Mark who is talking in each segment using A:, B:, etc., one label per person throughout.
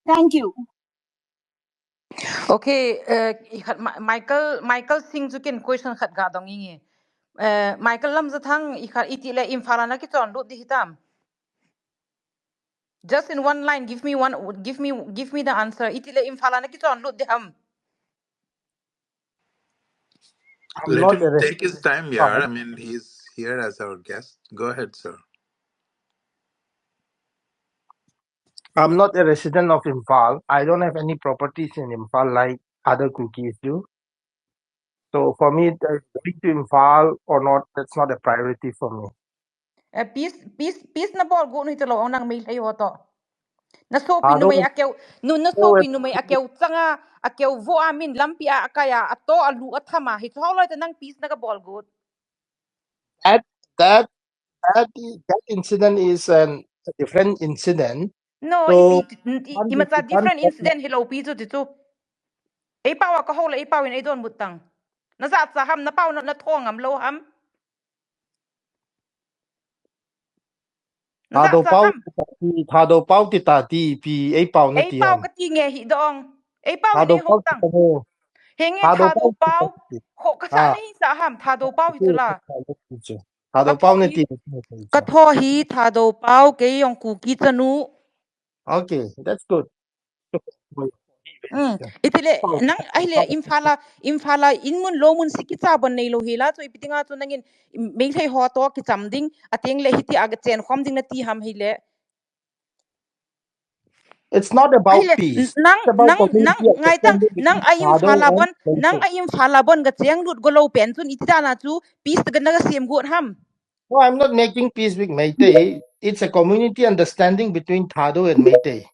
A: Thank you.
B: Okay, Michael sing jukin question khat ga dong ingi. Michael lamjathang itile imfala na ki chon lut di hitam. Just in one line, give me the answer. Itile imfala na ki chon lut di ham.
C: I'm
D: Let
C: not
D: him
C: a
D: take his
C: resident.
D: time, yeah. I mean, he's here as our guest. Go ahead, sir.
C: I'm not a resident of Imphal. I don't have any properties in Imphal like other cookies do. So for me, going to Imphal or not, that's not a priority for me.
B: Peace na bol go no hitalo onang mail hay hoto. Na so
C: I
B: pinumay
C: don't
B: akyaw no so
C: know.
B: pinumay akyaw tsanga akyaw vo amin lampia akaya ato alu athama hito holo ita nang peace na ka bol go.
C: That that that incident is a different incident.
B: No,
C: So
B: it's a different incident. Hello, piso dito. Ay pawa ka hole, ay pawin ay don butang. Nasa sa ham na paw na thong am lo ham. Nasa sa ham.
C: thado pau ti ta ti pi ai pau na
B: Ay
C: ti
B: paw
C: ham.
B: ka ti nge hi dong. Ay paw
C: thado
B: ni
C: pau
B: ho
C: ti
B: tang.
C: ta mo.
B: Henge
C: thado
B: thado
C: pau ti ta
B: paw.
C: ti.
B: Ho ka sa
C: Ah,
B: na hi sa ham thado paw hi tula.
C: thado pau na ti.
B: Ka tho hi thado paw ke yong ku ki tanu.
C: Okay, that's good.
B: Itile nang ahle imfala inmun lomun sikita bon nei lo hela to ipitinga to nangin me thai ho to ki chamding ateng le hiti aga chen khom ding na ti ham hile
C: It's not about
B: ahle
C: peace.
B: nang
C: It's about
B: nang nang
C: community
B: ngai tang
C: understanding
B: nang
C: between
B: ayim
C: Thado
B: phala
C: and
B: bon nang
C: Bente.
B: ayim phala bon ga cheng lut go lo pen chun itida na chu peace ga na ga sem gut ham
C: No, I'm not making peace with Meitei. It's a community understanding between Thado and Meitei.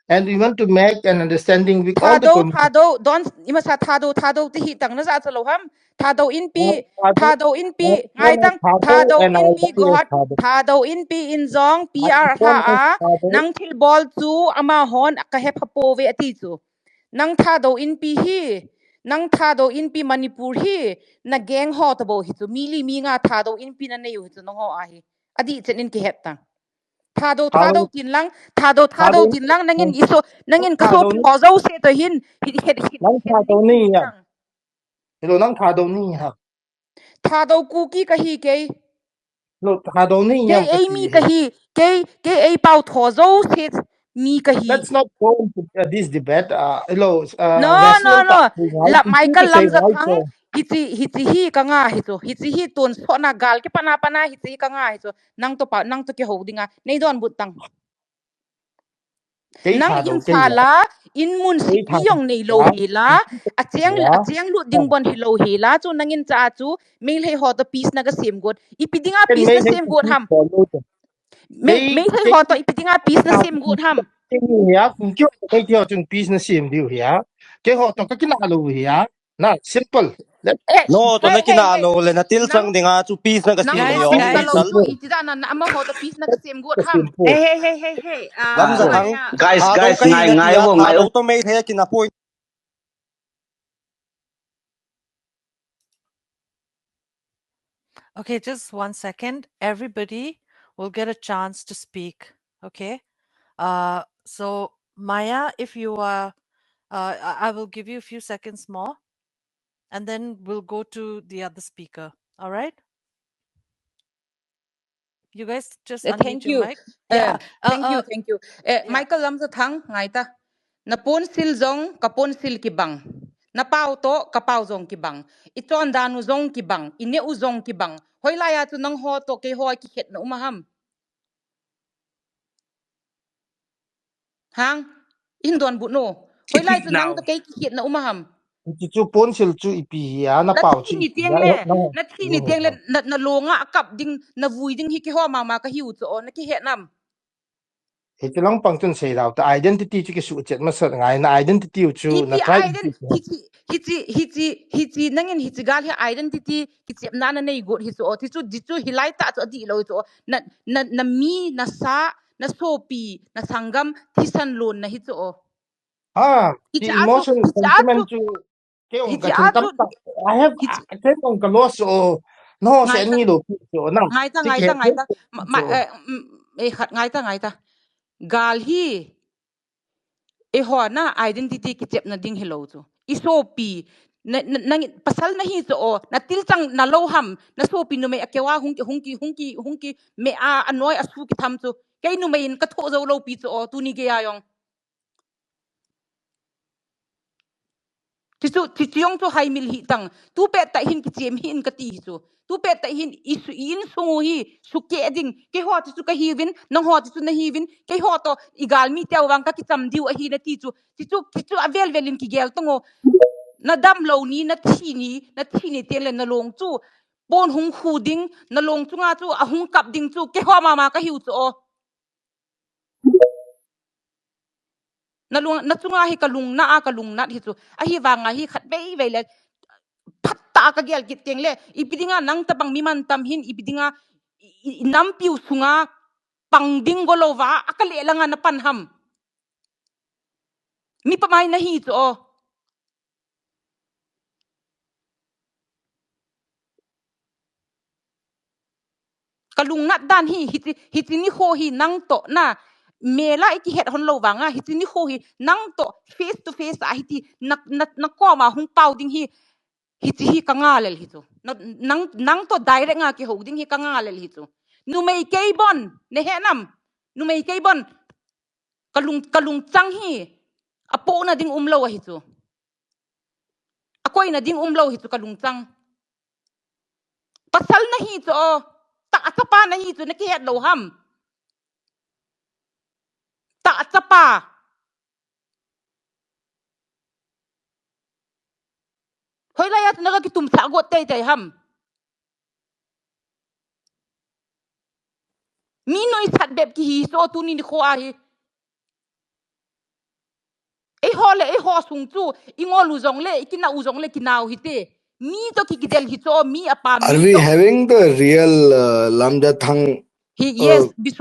C: And we want to make an understanding with all the community.
B: don ima sa thado ti hi tang na za chalo ham thado in pi
C: Thado,
B: thado in pi ngai
C: known as
B: tang
C: Thado
B: thado
C: and
B: in
C: I'll
B: pi
C: die as
B: god
C: Thado.
B: thado in pi in zong
C: I
B: pr tha
C: born as
B: a
C: Thado.
B: nang thil bol chu ama hon ka he phapo ve ati chu nang thado in pi hi nang thado in pi manipur hi na geng ho to bo hi chu mili mi nga thado in pi na nei hu chu no ho a hi adi chen in ki het tang thado
C: Thado,
B: tin
C: Thado,
B: lang nangin kaso
C: Thado,
B: pho zo se to hin hit
C: Nang
B: ding
C: Thado
B: in hi
C: ni ya.
B: tang
C: Hello, Nang Thado ni ha.
B: thado ku ki ka hi ke
C: No, Thado ni
B: ke
C: yam
B: ai mi
C: kasi
B: ka
C: he.
B: hi ke ai pau tho zo se mi ka hi
C: Let's not go into this debate. Hello,
B: no no
C: national
B: no
C: party.
B: la
C: I
B: michael
C: say
B: lam za
C: right
B: thang
C: so.
B: hiti hi ka nga hi so hiti hi tun so na gal ke pana hiti ka nga hi so nang to ke ho dinga nei don but tang
C: Cái
B: nang
C: thà
B: in
C: đầu cái gì?
B: phala in mun
C: Cái thà
B: siki yong nei lo
C: đó.
B: hela
C: Đó.
B: achiang lu ding bon hi lo hela chu nangin cha chu mail he ho to piece na ga sem god ipidinga
C: Cái
B: piece
C: mấy
B: na
C: thấy
B: sem
C: cái
B: god
C: gì
B: ham
C: bỏ luôn rồi.
B: mail he
C: Cái
B: ho to ipidinga piece na
C: thà
B: sem god ham
C: cái gì á cũng kiểu cái kiểu trong business sim điều hả? Cái họ tao cái nào luôn hả? Nah, simple. That
B: eh
E: No, to
B: hey
E: na
B: hey hey
E: kinalo le na
B: nang
E: tilsang dinga chu peace na
B: nang
E: kasim
B: ho
E: ni
A: Guys,
E: ong
B: piece ka
A: guys.
B: lo
E: Rachel.
B: chu
C: simple.
B: itida na ho to piece na ga sem god
C: That's
B: ham
C: simple.
A: Hey.
E: Lam za
C: Simple.
E: thang
A: Maya.
E: tha do kai na tia tha do to me the kina point.
A: Okay, just 1 second. Everybody will get a chance to speak. Okay. So Maya, if you are, I will give you a few seconds more, and then we'll go to the other speaker. All right. You guys just unmute
B: thank
A: your
B: you
A: mic. Yeah.
B: thank you
A: Yeah.
B: michael lam za thang ngai ta na pon sil zong ka pon sil ki bang na pau to ka pau zong ki bang I chon danu zong ki bang ine u zong ki bang hoi la ya chu nang ho to ke ho ki khet na umaham hang in don bu no hoi lai chu nang to ke ki khet na umaham
C: Chỉ chú bốn xil chú ipi hả? Na
B: na
C: bảo
B: thi
C: chú
B: ni
C: ipi
B: tieng
C: hả?
B: le
C: No.
B: na thi ni tieng le na longa akap ding na vui ding hi ki ho ma ka hiu chu na ki het nam
C: Thì cái lòng bằng chân xây đào. The identity chú cái sự chết mà sợ ngài na identity chú na
B: iti
C: try.
B: hiti nangin hiti gal hi identity hiti nana nei go hi so ti chu di chu hilai ta chu di lo chu na mi na sa na sopi na sangam ti san lon na hi chu
C: Ah,
B: hiti
C: the
B: atu
C: emotion
B: hiti atu
C: sentiment chú cái ông
B: hiti
C: cái chân tâm
B: atu
C: I have
B: hiti
C: cái ông cái loss no
B: ngai
C: sẽ
B: ta
C: ni đồ chỗ nào thì cái
B: ngai ta ma khat ngai ta gal hi e ho na identity ki chep na ding hello chu I so pi na pasal na hi so na til chang na lo ham na so pi no me akewa hungki me a anoi asu ki tham chu ke nu me in ka tho zo lo pi chu tu ni ge ya yong ti yong chu hai mil hi tang tu pe ta hin ki chem hin ka ti chu tu pe ta hin isu in sungu hi su ke ding ke ho chu ka hi win nong ho chu na hi win ke ho to igal mi te wang ka ki cham diu a hi na ti chu avel velin ki gel tongo na dam lo ni na thi ni te le na long chu bon hung khu ding na long chu nga chu a hung kap ding chu ke ho ma ka hiu chu o na lung na chu nga hi ka lung na hi chu a hi wanga hi khat bei ve le phat ta ka gel kit teng le ipidinga nang ta bang mi man tam hin ipidinga nam piu sunga pang ding golova akale langa na panham mi pamai na hi chu o kalung nat dan hi hitini ho hi nang to na mela iki het hon lo wanga hitini ho hi nang to face to face a hiti na ko ma hung pau ding hi hiti hi kanga lel hi chu nang to direct nga ki ho ding hi kanga lel hi chu nu mei kei bon ne he nam nu mei kei bon kalung chang hi apo na ding umlo hi chu akoi na ding umlo hi chu kalung chang pasal na hi chu ta atapa na hi chu na ki het lo ham ta atapa hoi la yat naga ki tum sa go tay ham mi noi sat beb ki hi so tu ni kho a hi e ho sung chu ingo lu zong le ikina u zong le kinau hi te mi to ki gidel hi cho mi apa
F: Are
B: mi
F: we
B: to
F: having the real lamjathang?
B: he
F: Uh,
B: yes this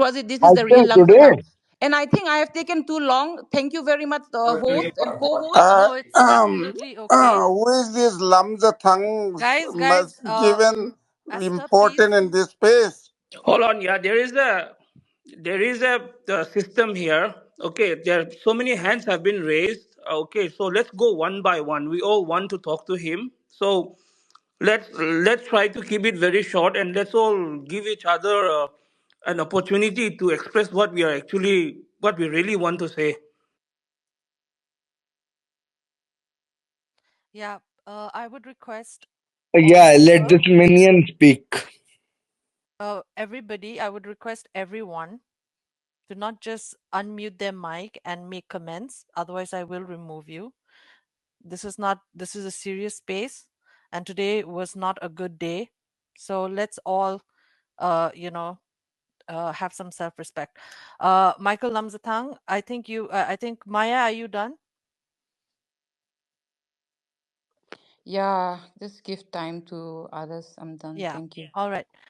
B: is
F: I
B: the real
F: think
B: lam
F: today.
B: thang and I think I have taken too long. Thank you very much, the host and co-host.
D: Uh,
A: No, it's absolutely okay.
D: who is this lamjathang
A: Guys,
D: must given
A: Esther, please.
D: important in this space?
G: Hold on, yeah. There is a system here. Okay, there so many hands have been raised. Okay, so let's go one by one. We all want to talk to him. So let's try to keep it very short and let's all give each other an opportunity to express what we really want to say.
A: Yeah, I would request all
F: Yeah, let
A: the
F: this minion speak.
A: everybody, I would request everyone to not just unmute their mic and make comments, otherwise I will remove you. This is a serious space, and today was not a good day. So let's all have some self-respect. Michael Lamzathang, I think Maya, are you done?
B: Yeah, just give time to others. I'm done.
A: Yeah.
B: Thank you.
A: All right.